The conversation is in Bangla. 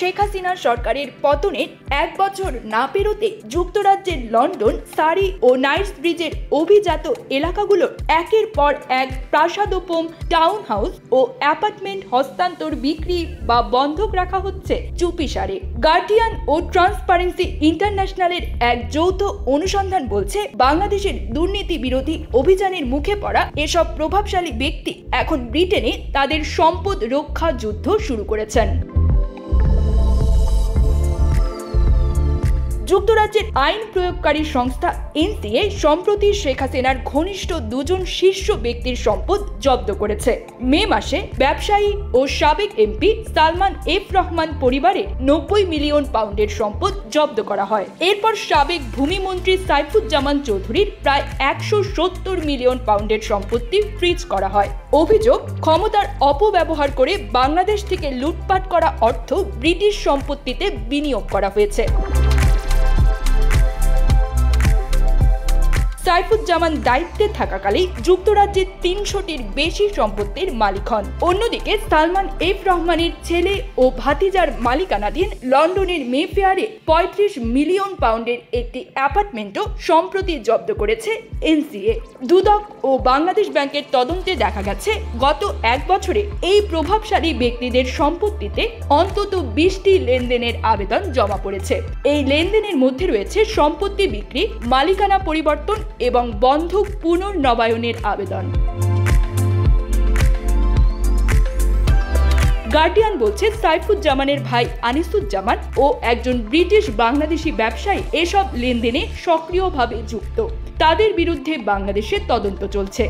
শেখ হাসিনা সরকারের পতনের এক বছর না পেরোতে যুক্তরাজ্যের লন্ডন, সারি ও নাইটস ব্রিজের অভিজাত এলাকাগুলো একের পর এক প্রাসাদোপম, টাউন হাউস ও অ্যাপার্টমেন্ট হস্তান্তর, বিক্রি বা বন্ধক রাখা হচ্ছে চুপিসারে। গার্ডিয়ান ও ট্রান্সপারেন্সি ইন্টারন্যাশনালের এক যৌথ অনুসন্ধান বলছে, বাংলাদেশের দুর্নীতি বিরোধী অভিযানের মুখে পড়া এসব প্রভাবশালী ব্যক্তি এখন ব্রিটেনে তাদের সম্পদ রক্ষা যুদ্ধ শুরু করেছেন। যুক্তরাজ্যের আইন প্রয়োগকারী সংস্থা এনসিএ সম্প্রতি শেখ হাসিনার ঘনিষ্ঠ দুজন শীর্ষ ব্যক্তির সম্পদ জব্দ করেছে। মে মাসে ব্যবসায়ী ও সাবেক এমপি সালমান এফ রহমান পরিবারের 90 মিলিয়ন পাউন্ডের সম্পদ জব্দ করা হয়। এরপর সাবেক ভূমিমন্ত্রী সাইফুজ্জামান চৌধুরীর প্রায় 170 মিলিয়ন পাউন্ডের সম্পত্তি ফ্রিজ করা হয়। অভিযোগ, ক্ষমতার অপব্যবহার করে বাংলাদেশ থেকে লুটপাট করা অর্থ ব্রিটিশ সম্পত্তিতে বিনিয়োগ করা হয়েছে। সাইফুজ্জামান দায়িত্বে থাকাকালেই যুক্তরাজ্যের 300টির বেশি সম্পত্তির মালিক হন। অন্যদিকে সালমান এফ রহমানের ছেলে ও ভাতিজার মালিকানাধীন লন্ডনের মেফেয়ারে 35 মিলিয়ন পাউন্ডের একটি অ্যাপার্টমেন্টও সম্প্রতি জব্দ করেছে এনসিএ। দুদক ও বাংলাদেশ ব্যাংকের তদন্তে দেখা গেছে, গত এক বছরে এই প্রভাবশালী ব্যক্তিদের সম্পত্তিতে অন্তত 20টি লেনদেনের আবেদন জমা পড়েছে। এই লেনদেনের মধ্যে রয়েছে সম্পত্তি বিক্রি, মালিকানা পরিবর্তন এবং বন্ধক পুনর্নবায়নের আবেদন। গার্ডিয়ান বলছে, সাইফুজ্জামানের ভাই আনিসুজ্জামান ও একজন ব্রিটিশ বাংলাদেশি ব্যবসায়ী এসব লেনদেনে সক্রিয়ভাবে যুক্ত। তাদের বিরুদ্ধে বাংলাদেশে তদন্ত চলছে।